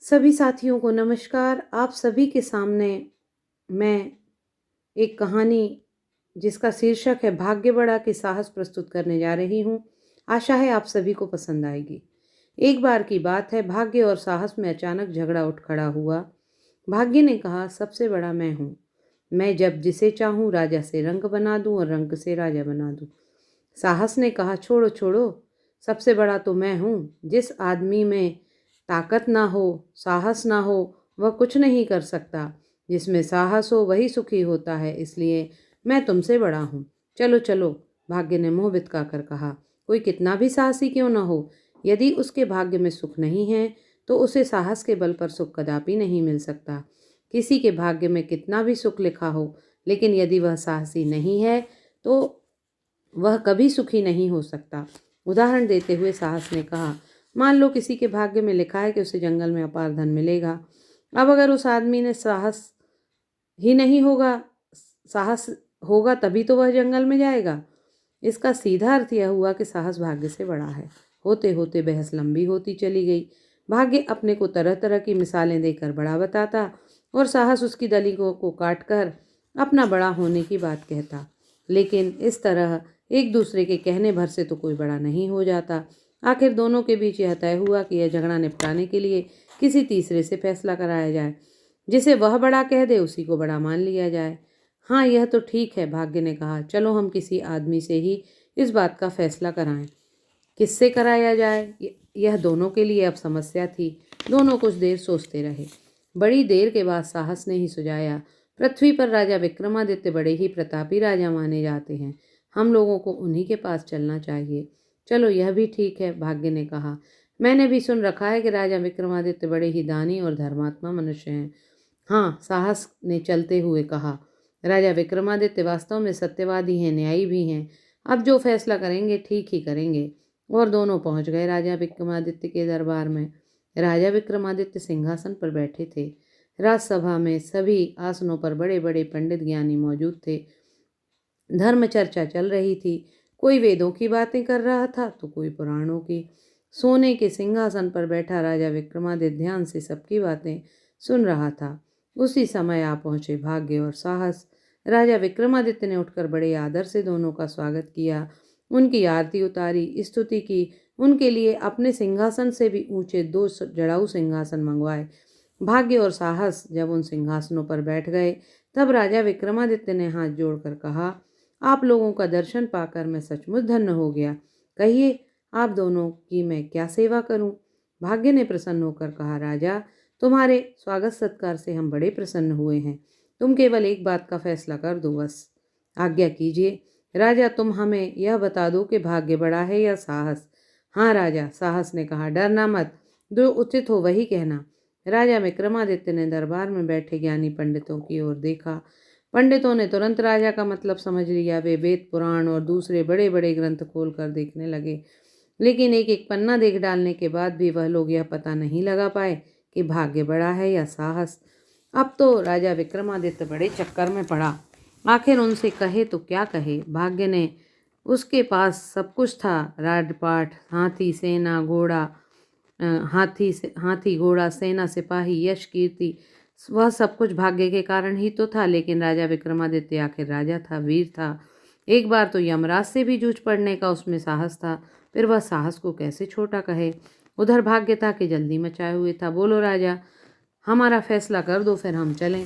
सभी साथियों को नमस्कार। आप सभी के सामने मैं एक कहानी जिसका शीर्षक है भाग्य बड़ा कि साहस प्रस्तुत करने जा रही हूँ। आशा है आप सभी को पसंद आएगी। एक बार की बात है, भाग्य और साहस में अचानक झगड़ा उठ खड़ा हुआ। भाग्य ने कहा, सबसे बड़ा मैं हूँ। मैं जब जिसे चाहूँ राजा से रंग बना दूँ और रंग से राजा बना दूँ। साहस ने कहा, छोड़ो छोड़ो, सबसे बड़ा तो मैं हूँ। जिस आदमी में ताकत ना हो, साहस ना हो, वह कुछ नहीं कर सकता। जिसमें साहस हो वही सुखी होता है, इसलिए मैं तुमसे बड़ा हूँ। चलो चलो, भाग्य ने मुंह बितका कर कहा। कोई कितना भी साहसी क्यों न हो, यदि उसके भाग्य में सुख नहीं है तो उसे साहस के बल पर सुख कदापि नहीं मिल सकता। किसी के भाग्य में कितना भी सुख लिखा हो, लेकिन यदि वह साहसी नहीं है तो वह कभी सुखी नहीं हो सकता। उदाहरण देते हुए साहस ने कहा, मान लो किसी के भाग्य में लिखा है कि उसे जंगल में अपार धन मिलेगा। अब अगर उस आदमी ने साहस ही नहीं होगा, साहस होगा तभी तो वह जंगल में जाएगा। इसका सीधा अर्थ यह हुआ कि साहस भाग्य से बड़ा है। होते होते बहस लंबी होती चली गई। भाग्य अपने को तरह तरह की मिसालें देकर बड़ा बताता और साहस उसकी दलीलों को काटकर अपना बड़ा होने की बात कहता। लेकिन इस तरह एक दूसरे के कहने भर से तो कोई बड़ा नहीं हो जाता। आखिर दोनों के बीच यह तय हुआ कि यह झगड़ा निपटाने के लिए किसी तीसरे से फैसला कराया जाए। जिसे वह बड़ा कह दे उसी को बड़ा मान लिया जाए। हाँ, यह तो ठीक है, भाग्य ने कहा। चलो हम किसी आदमी से ही इस बात का फैसला कराएं। किससे कराया जाए, यह दोनों के लिए अब समस्या थी। दोनों कुछ देर सोचते रहे। बड़ी देर के बाद साहस ने ही सुझाया, पृथ्वी पर राजा विक्रमादित्य बड़े ही प्रतापी राजा माने जाते हैं। हम लोगों को उन्हीं के पास चलना चाहिए। चलो यह भी ठीक है, भाग्य ने कहा। मैंने भी सुन रखा है कि राजा विक्रमादित्य बड़े ही दानी और धर्मात्मा मनुष्य हैं। हाँ, साहस ने चलते हुए कहा, राजा विक्रमादित्य वास्तव में सत्यवादी हैं, न्यायी भी हैं। अब जो फैसला करेंगे ठीक ही करेंगे। और दोनों पहुंच गए राजा विक्रमादित्य के दरबार में। राजा विक्रमादित्य सिंहासन पर बैठे थे। राजसभा में सभी आसनों पर बड़े बड़े पंडित ज्ञानी मौजूद थे। धर्म चर्चा चल रही थी। कोई वेदों की बातें कर रहा था तो कोई पुराणों की। सोने के सिंहासन पर बैठा राजा विक्रमादित्य ध्यान से सबकी बातें सुन रहा था। उसी समय आ पहुंचे भाग्य और साहस। राजा विक्रमादित्य ने उठकर बड़े आदर से दोनों का स्वागत किया, उनकी आरती उतारी, स्तुति की। उनके लिए अपने सिंहासन से भी ऊंचे 2 जड़ाऊ सिंहासन मंगवाए। भाग्य और साहस जब उन सिंहासनों पर बैठ गए तब राजा विक्रमादित्य ने हाथ जोड़कर कहा, आप लोगों का दर्शन पाकर मैं सचमुच धन्य हो गया। कहिए, आप दोनों की मैं क्या सेवा करूं? भाग्य ने प्रसन्न होकर कहा, राजा, तुम्हारे स्वागत सत्कार से हम बड़े प्रसन्न हुए हैं। तुम केवल एक बात का फैसला कर दो, बस। आज्ञा कीजिए। राजा, तुम हमें यह बता दो कि भाग्य बड़ा है या साहस? हाँ राजा, साहस ने कहा, डरना मत, जो उचित हो वही कहना। राजा विक्रमादित्य ने दरबार में बैठे ज्ञानी पंडितों की ओर देखा। पंडितों ने तुरंत राजा का मतलब समझ लिया। वे वेद पुराण और दूसरे बड़े बड़े ग्रंथ खोल कर देखने लगे, लेकिन एक एक पन्ना देख डालने के बाद भी वह लोग यह पता नहीं लगा पाए कि भाग्य बड़ा है या साहस। अब तो राजा विक्रमादित्य बड़े चक्कर में पड़ा। आखिर उनसे कहे तो क्या कहे। भाग्य ने, उसके पास सब कुछ था, राजपाट, हाथी, सेना, घोड़ा, हाथी घोड़ा, सेना, सिपाही, यश, कीर्ति, वह सब कुछ भाग्य के कारण ही तो था। लेकिन राजा विक्रमादित्य आखिर राजा था, वीर था। एक बार तो यमराज से भी जूझ पड़ने का उसमें साहस था। फिर वह साहस को कैसे छोटा कहे। उधर भाग्य था कि जल्दी मचाए हुए था। बोलो राजा, हमारा फैसला कर दो, फिर हम चलें।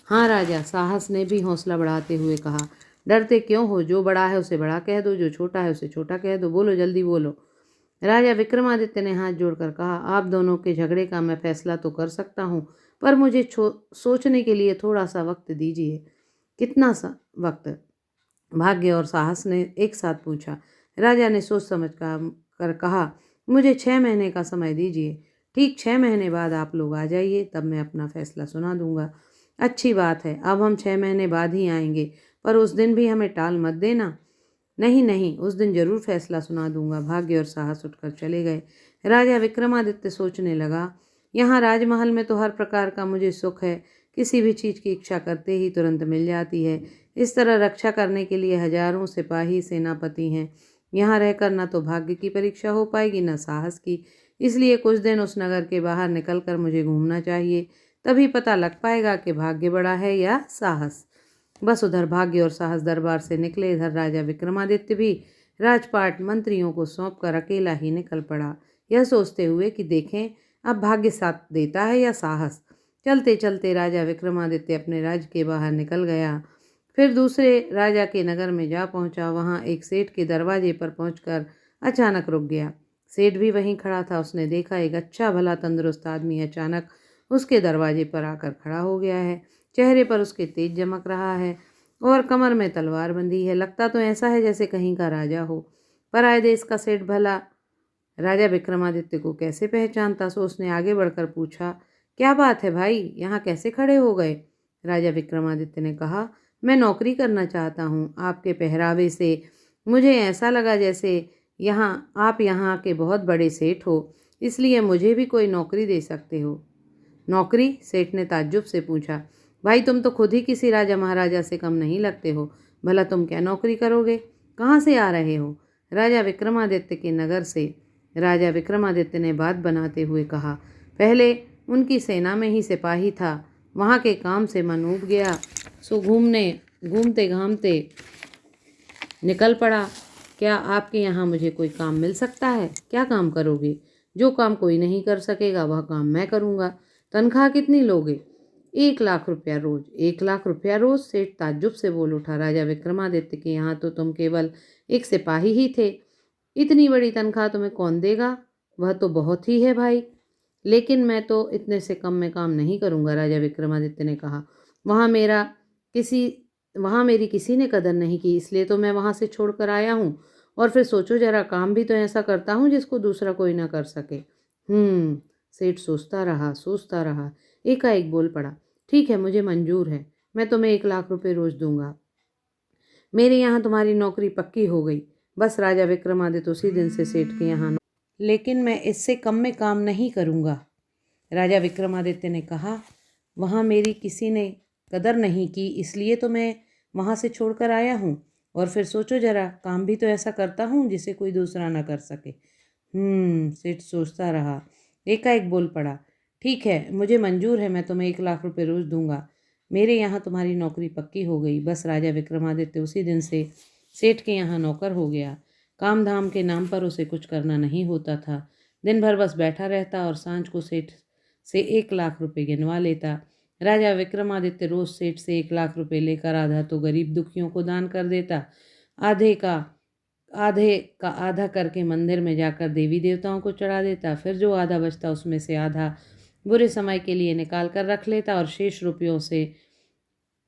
हाँ राजा, साहस ने भी हौसला बढ़ाते हुए कहा, डरते क्यों हो? जो बड़ा है उसे बड़ा कह दो, जो छोटा है उसे छोटा कह दो। बोलो, जल्दी बोलो। राजा विक्रमादित्य ने हाथ जोड़कर कहा, आप दोनों के झगड़े का मैं फैसला तो कर सकता हूँ, पर मुझे सोचने के लिए थोड़ा सा वक्त दीजिए। कितना सा वक्त? भाग्य और साहस ने एक साथ पूछा। राजा ने सोच समझ कर कहा, मुझे 6 महीने का समय दीजिए। ठीक 6 महीने बाद आप लोग आ जाइए, तब मैं अपना फैसला सुना दूंगा। अच्छी बात है, अब हम 6 महीने बाद ही आएंगे, पर उस दिन भी हमें टाल मत देना। नहीं नहीं, उस दिन जरूर फैसला सुना दूंगा। भाग्य और साहस उठकर चले गए। राजा विक्रमादित्य सोचने लगा, यहाँ राजमहल में तो हर प्रकार का मुझे सुख है, किसी भी चीज की इच्छा करते ही तुरंत मिल जाती है। इस तरह रक्षा करने के लिए हजारों सिपाही, सेनापति हैं। यहाँ रहकर न तो भाग्य की परीक्षा हो पाएगी, न साहस की। इसलिए कुछ दिन उस नगर के बाहर निकलकर मुझे घूमना चाहिए, तभी पता लग पाएगा कि भाग्य बड़ा है या साहस। बस उधर भाग्य और साहस दरबार से निकले, इधर राजा विक्रमादित्य भी राजपाट मंत्रियों को सौंपकर अकेला ही निकल पड़ा, यह सोचते हुए कि देखें अब भाग्य साथ देता है या साहस। चलते चलते राजा विक्रमादित्य अपने राज्य के बाहर निकल गया, फिर दूसरे राजा के नगर में जा पहुंचा। वहां एक सेठ के दरवाजे पर पहुंचकर अचानक रुक गया। सेठ भी वहीं खड़ा था। उसने देखा एक अच्छा भला तंदुरुस्त आदमी अचानक उसके दरवाजे पर आकर खड़ा हो गया है। चेहरे पर उसके तेज चमक रहा है और कमर में तलवार बंधी है। लगता तो ऐसा है जैसे कहीं का राजा हो। पराए देश का सेठ भला राजा विक्रमादित्य को कैसे पहचानता, सो उसने आगे बढ़कर पूछा, क्या बात है भाई, यहाँ कैसे खड़े हो गए? राजा विक्रमादित्य ने कहा, मैं नौकरी करना चाहता हूँ। आपके पहरावे से मुझे ऐसा लगा जैसे आप यहाँ के बहुत बड़े सेठ हो, इसलिए मुझे भी कोई नौकरी दे सकते हो। नौकरी? सेठ ने ताज्जुब से पूछा। भाई तुम तो खुद ही किसी राजा महाराजा से कम नहीं लगते हो, भला तुम क्या नौकरी करोगे? कहाँ से आ रहे हो? राजा विक्रमादित्य के नगर से। राजा विक्रमादित्य ने बात बनाते हुए कहा, पहले उनकी सेना में ही सिपाही था, वहाँ के काम से मन ऊब गया, सो घूमते घामते निकल पड़ा। क्या आपके यहाँ मुझे कोई काम मिल सकता है? क्या काम करोगे? जो काम कोई नहीं कर सकेगा वह काम मैं करूँगा। तनख्वाह कितनी लोगे? 1 लाख रुपया रोज। 1 लाख रुपया रोज? सेठ ताज्जुब से बोल उठा। राजा विक्रमादित्य के यहाँ तो तुम केवल एक सिपाही ही थे, इतनी बड़ी तनख्वाह तुम्हें कौन देगा? वह तो बहुत ही है भाई। लेकिन मैं तो इतने से कम में काम नहीं करूँगा, राजा विक्रमादित्य ने कहा। वहाँ मेरी किसी ने कदर नहीं की, इसलिए तो मैं वहाँ से छोड़कर आया हूँ। और फिर सोचो जरा, काम भी तो ऐसा करता हूँ जिसको दूसरा कोई ना कर सके। सेठ सोचता रहा, एकाएक बोल पड़ा, ठीक है, मुझे मंजूर है, मैं तुम्हें 1 लाख रुपए रोज दूंगा। मेरे यहाँ तुम्हारी नौकरी पक्की हो गई। बस राजा विक्रमादित्य उसी दिन से सेठ के यहाँ, लेकिन मैं इससे कम में काम नहीं करूँगा। राजा विक्रमादित्य ने कहा, वहाँ मेरी किसी ने कदर नहीं की, इसलिए तो मैं वहाँ से छोड़कर आया हूँ। और फिर सोचो जरा, काम भी तो ऐसा करता हूँ जिसे कोई दूसरा ना कर सके। सेठ सोचता रहा, एकाएक बोल पड़ा, ठीक है, मुझे मंजूर है, मैं तुम्हें 1 लाख रुपए रोज दूंगा। मेरे यहाँ तुम्हारी नौकरी पक्की हो गई। बस राजा विक्रमादित्य उसी दिन से सेठ के यहाँ नौकर हो गया। काम धाम के नाम पर उसे कुछ करना नहीं होता था। दिन भर बस बैठा रहता और सांझ को सेठ से 1 लाख रुपए गिनवा लेता। राजा विक्रमादित्य रोज सेठ से 1 लाख रुपए लेकर आधा तो गरीब दुखियों को दान कर देता, आधे का आधा करके मंदिर में जाकर देवी देवताओं को चढ़ा देता। फिर जो आधा बचता उसमें से आधा बुरे समय के लिए निकाल कर रख लेता और शेष रुपयों से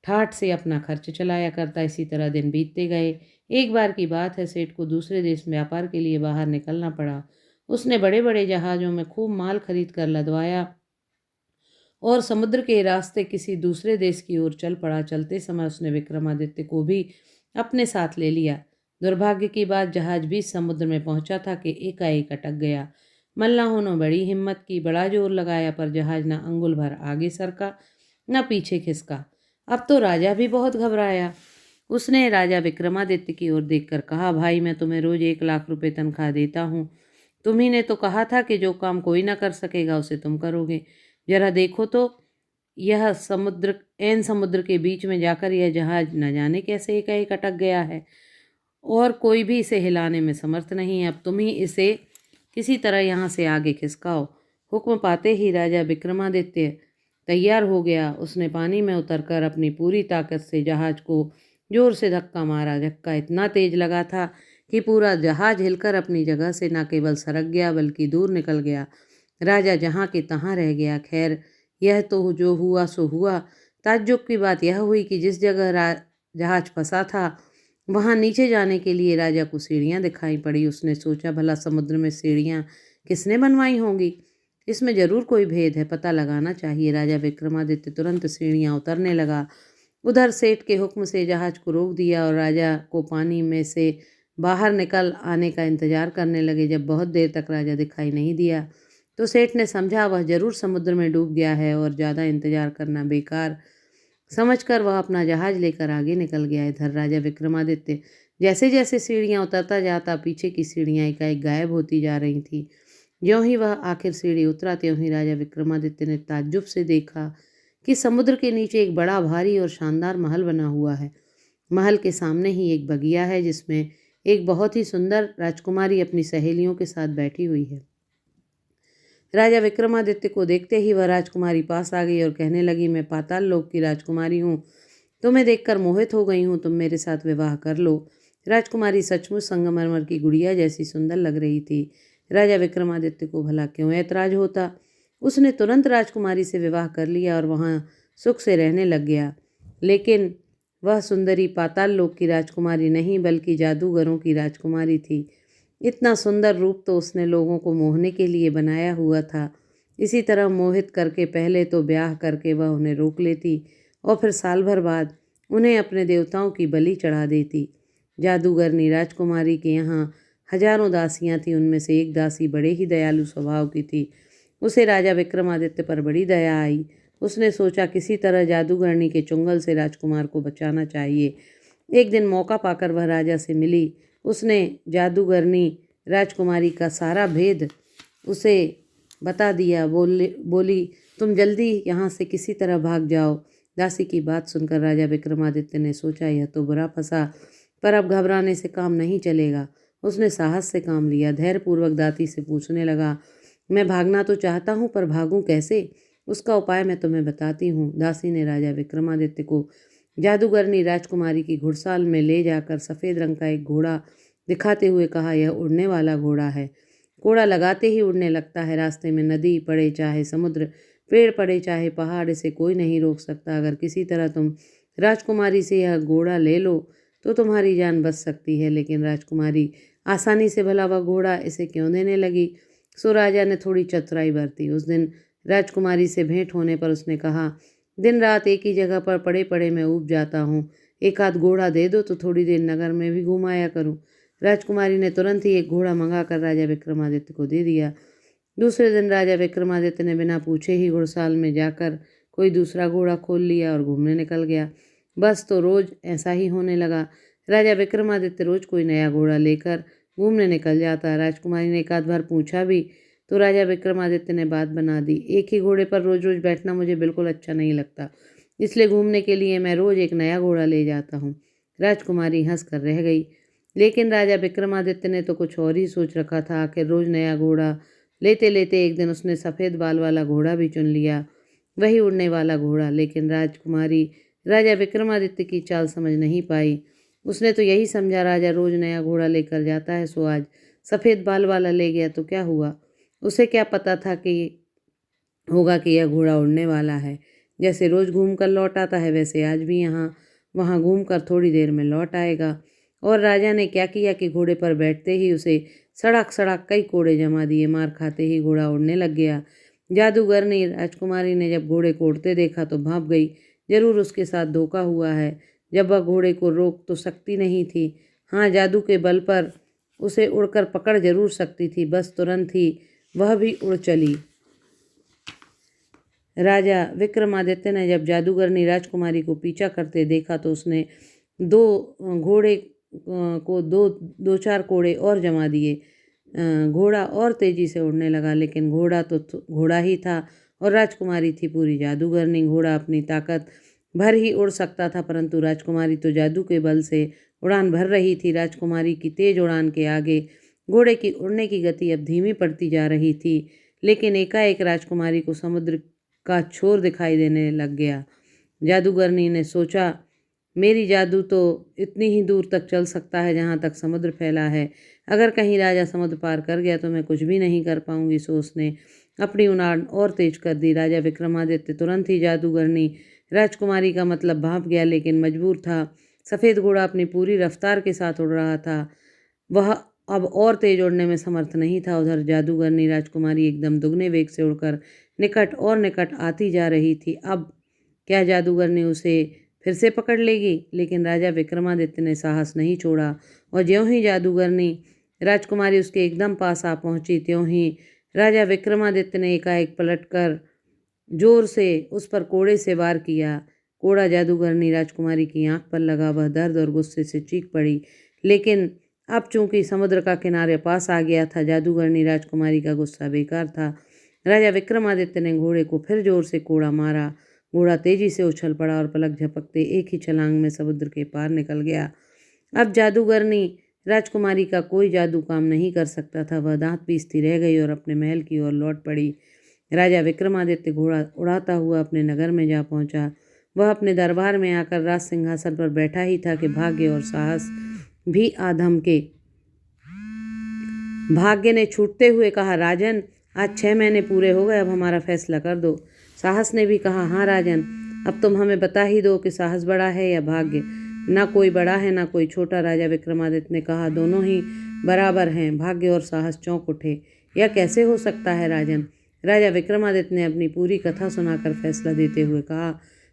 ठाठ से अपना खर्च चलाया करता। इसी तरह दिन बीतते गए। एक बार की बात है, सेठ को दूसरे देश में व्यापार के लिए बाहर निकलना पड़ा। उसने बड़े बड़े जहाज़ों में खूब माल खरीद कर लदवाया और समुद्र के रास्ते किसी दूसरे देश की ओर चल पड़ा। चलते समय उसने विक्रमादित्य को भी अपने साथ ले लिया। दुर्भाग्य की बात, जहाज बीच समुद्र में पहुंचा था कि एकाएक अटक गया। मल्लाहों ने बड़ी हिम्मत की, बड़ा जोर लगाया, पर जहाज न अंगुल भर आगे सरका न पीछे खिसका। अब तो राजा भी बहुत घबराया। उसने राजा विक्रमादित्य की ओर देखकर कहा, भाई मैं तुम्हें रोज 1 लाख रुपए तनख्वाह देता हूँ। तुम्ही ने तो कहा था कि जो काम कोई ना कर सकेगा उसे तुम करोगे। जरा देखो तो, यह समुद्र के बीच में जाकर यह जहाज न जाने कैसे एकाएक अटक गया है और कोई भी इसे हिलाने में समर्थ नहीं है। अब तुम ही इसे किसी तरह यहाँ से आगे खिसकाओ। हुक्म पाते ही राजा विक्रमादित्य तैयार हो गया। उसने पानी में उतरकर अपनी पूरी ताकत से जहाज को जोर से धक्का मारा। धक्का इतना तेज लगा था कि पूरा जहाज हिलकर अपनी जगह से न केवल सरक गया बल्कि दूर निकल गया। राजा जहाँ के तहाँ रह गया। खैर, यह तो जो हुआ सो हुआ। ताज्जुब की बात यह हुई कि जिस जगह जहाज फंसा था वहाँ नीचे जाने के लिए राजा को सीढ़ियाँ दिखाई पड़ी। उसने सोचा, भला समुद्र में सीढ़ियाँ किसने बनवाई होंगी? इसमें जरूर कोई भेद है, पता लगाना चाहिए। राजा विक्रमादित्य तुरंत सीढ़ियाँ उतरने लगा। उधर सेठ के हुक्म से जहाज को रोक दिया और राजा को पानी में से बाहर निकल आने का इंतजार करने लगे। जब बहुत देर तक राजा दिखाई नहीं दिया तो सेठ ने समझा वह जरूर समुद्र में डूब गया है और ज़्यादा इंतजार करना बेकार समझकर वह अपना जहाज लेकर आगे निकल गया। इधर राजा विक्रमादित्य जैसे जैसे सीढ़ियाँ उतरता जाता, पीछे की सीढ़ियाँ एकाएक गायब होती जा रही थी। ज्यों ही वह आखिर सीढ़ी उतरा त्यों ही राजा विक्रमादित्य ने ताज्जुब से देखा कि समुद्र के नीचे एक बड़ा भारी और शानदार महल बना हुआ है। महल के सामने ही एक बगिया है जिसमें एक बहुत ही सुंदर राजकुमारी अपनी सहेलियों के साथ बैठी हुई है। राजा विक्रमादित्य को देखते ही वह राजकुमारी पास आ गई और कहने लगी, मैं पाताल लोक की राजकुमारी हूँ, तुम्हें देखकर मोहित हो गई हूँ, तुम मेरे साथ विवाह कर लो। राजकुमारी सचमुच संगमरमर की गुड़िया जैसी सुंदर लग रही थी। राजा विक्रमादित्य को भला क्यों ऐतराज होता। उसने तुरंत राजकुमारी से विवाह कर लिया और वहाँ सुख से रहने लग गया। लेकिन वह सुंदरी पाताल लोक की राजकुमारी नहीं बल्कि जादूगरों की राजकुमारी थी। इतना सुंदर रूप तो उसने लोगों को मोहने के लिए बनाया हुआ था। इसी तरह मोहित करके पहले तो ब्याह करके वह उन्हें रोक लेती और फिर साल भर बाद उन्हें अपने देवताओं की बलि चढ़ा देती। जादूगरनी राजकुमारी के यहाँ हजारों दासियाँ थीं, उनमें से एक दासी बड़े ही दयालु स्वभाव की थी। उसे राजा विक्रमादित्य पर बड़ी दया आई। उसने सोचा किसी तरह जादूगरनी के चुंगल से राजकुमार को बचाना चाहिए। एक दिन मौका पाकर वह राजा से मिली। उसने जादूगरनी राजकुमारी का सारा भेद उसे बता दिया। बोली तुम जल्दी यहाँ से किसी तरह भाग जाओ। दासी की बात सुनकर राजा विक्रमादित्य ने सोचा यह तो बुरा फंसा, पर अब घबराने से काम नहीं चलेगा। उसने साहस से काम लिया। धैर्यपूर्वक दासी से पूछने लगा, मैं भागना तो चाहता हूँ पर भागूं कैसे? उसका उपाय मैं तुम्हें बताती हूँ। दासी ने राजा विक्रमादित्य को जादूगरनी राजकुमारी की घुड़साल में ले जाकर सफ़ेद रंग का एक घोड़ा दिखाते हुए कहा, यह उड़ने वाला घोड़ा है। घोड़ा लगाते ही उड़ने लगता है। रास्ते में नदी पड़े चाहे समुद्र, पेड़ पड़े चाहे पहाड़, इसे कोई नहीं रोक सकता। अगर किसी तरह तुम राजकुमारी से यह घोड़ा ले लो तो तुम्हारी जान बच सकती है। लेकिन राजकुमारी आसानी से भला वह घोड़ा इसे क्यों देने लगी? सो राजा ने थोड़ी चतुराई बरती। उस दिन राजकुमारी से भेंट होने पर उसने कहा, दिन रात एक ही जगह पर पड़े पड़े मैं ऊब जाता हूँ, एक आध घोड़ा दे दो तो थोड़ी देर नगर में भी घुमाया करूँ। राजकुमारी ने तुरंत ही एक घोड़ा मंगाकर राजा विक्रमादित्य को दे दिया। दूसरे दिन राजा विक्रमादित्य ने बिना पूछे ही घुड़साल में जाकर कोई दूसरा घोड़ा खोल लिया और घूमने निकल गया। बस तो रोज ऐसा ही होने लगा। राजा विक्रमादित्य रोज कोई नया घोड़ा लेकर घूमने निकल जाता। राजकुमारी ने एक आध बार पूछा भी तो राजा विक्रमादित्य ने बात बना दी, एक ही घोड़े पर रोज रोज बैठना मुझे बिल्कुल अच्छा नहीं लगता, इसलिए घूमने के लिए मैं रोज एक नया घोड़ा ले जाता हूँ। राजकुमारी हंस कर रह गई। लेकिन राजा विक्रमादित्य ने तो कुछ और ही सोच रखा था। आखिर रोज नया घोड़ा लेते लेते एक दिन उसने सफ़ेद बाल वाला घोड़ा भी चुन लिया, वही उड़ने वाला घोड़ा। लेकिन राजकुमारी राजा विक्रमादित्य की चाल समझ नहीं पाई। उसने तो यही समझा राजा रोज नया घोड़ा लेकर जाता है, सो आज सफ़ेद बाल वाला ले गया तो क्या हुआ। उसे क्या पता था कि यह घोड़ा उड़ने वाला है। जैसे रोज घूम कर लौट आता है वैसे आज भी यहाँ वहाँ घूम कर थोड़ी देर में लौट आएगा। और राजा ने क्या किया कि घोड़े पर बैठते ही उसे सड़क सड़क कई कोड़े जमा दिए। मार खाते ही घोड़ा उड़ने लग गया। जादूगरनी राजकुमारी ने जब घोड़े को उड़ते देखा तो भाप गई। जरूर उसके साथ धोखा हुआ है। जब वह घोड़े को रोक तो सकती नहीं थी, हाँ जादू के बल पर उसे उड़कर पकड़ जरूर सकती थी। बस तुरंत ही वह भी उड़ चली। राजा विक्रमादित्य ने जब जादूगरनी राजकुमारी को पीछा करते देखा तो उसने घोड़े को दो चार कोड़े और जमा दिए। घोड़ा और तेजी से उड़ने लगा। लेकिन घोड़ा तो घोड़ा ही था और राजकुमारी थी पूरी जादूगरनी। घोड़ा अपनी ताकत भर ही उड़ सकता था, परंतु राजकुमारी तो जादू के बल से उड़ान भर रही थी। राजकुमारी की तेज उड़ान के आगे घोड़े की उड़ने की गति अब धीमी पड़ती जा रही थी। लेकिन एकाएक राजकुमारी को समुद्र का छोर दिखाई देने लग गया। जादूगरनी ने सोचा, मेरी जादू तो इतनी ही दूर तक चल सकता है जहाँ तक समुद्र फैला है। अगर कहीं राजा समुद्र पार कर गया तो मैं कुछ भी नहीं कर पाऊंगी। सो उसने अपनी उड़ान और तेज कर दी। राजा विक्रमादित्य तुरंत ही जादूगरनी राजकुमारी का मतलब भांप गया, लेकिन मजबूर था। सफ़ेद घोड़ा अपनी पूरी रफ्तार के साथ उड़ रहा था। वह अब और तेज उड़ने में समर्थ नहीं था। उधर जादूगरनी राजकुमारी एकदम दुगने वेग से उड़कर निकट और निकट आती जा रही थी। अब क्या जादूगरनी उसे फिर से पकड़ लेगी? लेकिन राजा विक्रमादित्य ने साहस नहीं छोड़ा और ज्यों ही जादूगरनी राजकुमारी उसके एकदम पास आ पहुंची त्यों ही राजा विक्रमादित्य ने एकाएक पलटकर जोर से उस पर कोड़े से वार किया। कोड़ा जादूगरनी राजकुमारी की आंख पर लगा। वह दर्द और गुस्से से चीख पड़ी, लेकिन अब चूंकि समुद्र का किनारे पास आ गया था, जादूगरनी राजकुमारी का गुस्सा बेकार था। राजा विक्रमादित्य ने घोड़े को फिर जोर से कोड़ा मारा। घोड़ा तेजी से उछल पड़ा और पलक झपकते एक ही छलांग में समुद्र के पार निकल गया। अब जादूगरनी राजकुमारी का कोई जादू काम नहीं कर सकता था। वह दांत पीसती रह गई और अपने महल की ओर लौट पड़ी। राजा विक्रमादित्य घोड़ा उड़ाता हुआ अपने नगर में जा पहुंचा। वह अपने दरबार में आकर राज सिंहासन पर बैठा ही था कि भाग्य और साहस भी आधम के। भाग्य ने छूटते हुए कहा, राजन, आज 6 महीने पूरे हो गए, अब हमारा फैसला कर दो। साहस ने भी कहा, हाँ राजन, अब तुम हमें बता ही दो कि साहस बड़ा है या भाग्य। ना कोई बड़ा है ना कोई छोटा, राजा विक्रमादित्य ने कहा। दोनों ही बराबर हैं। भाग्य और साहस चौंक उठे। यह कैसे हो सकता है राजन? राजा विक्रमादित्य ने अपनी पूरी कथा सुनाकर फैसला देते हुए कहा,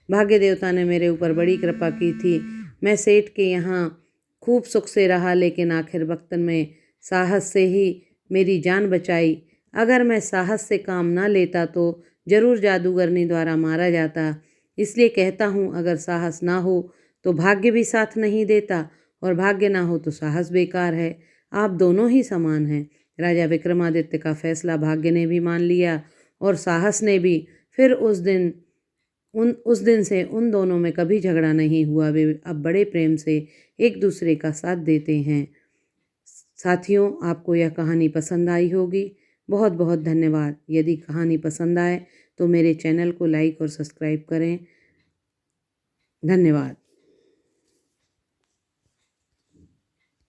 भाग्य देवता ने मेरे ऊपर बड़ी कृपा की थी। मैं सेठ के यहाँ खूब सुख से रहा, लेकिन आखिर वक्त में साहस से ही मेरी जान बचाई। अगर मैं साहस से काम ना लेता तो जरूर जादूगरनी द्वारा मारा जाता। इसलिए कहता हूँ, अगर साहस ना हो तो भाग्य भी साथ नहीं देता, और भाग्य ना हो तो साहस बेकार है। आप दोनों ही समान हैं। राजा विक्रमादित्य का फैसला भाग्य ने भी मान लिया और साहस ने भी। फिर उस दिन से उन दोनों में कभी झगड़ा नहीं हुआ। वे अब बड़े प्रेम से एक दूसरे का साथ देते हैं। साथियों, आपको यह कहानी पसंद आई होगी। बहुत बहुत धन्यवाद। यदि कहानी पसंद आए तो मेरे चैनल को लाइक और सब्सक्राइब करें। धन्यवाद।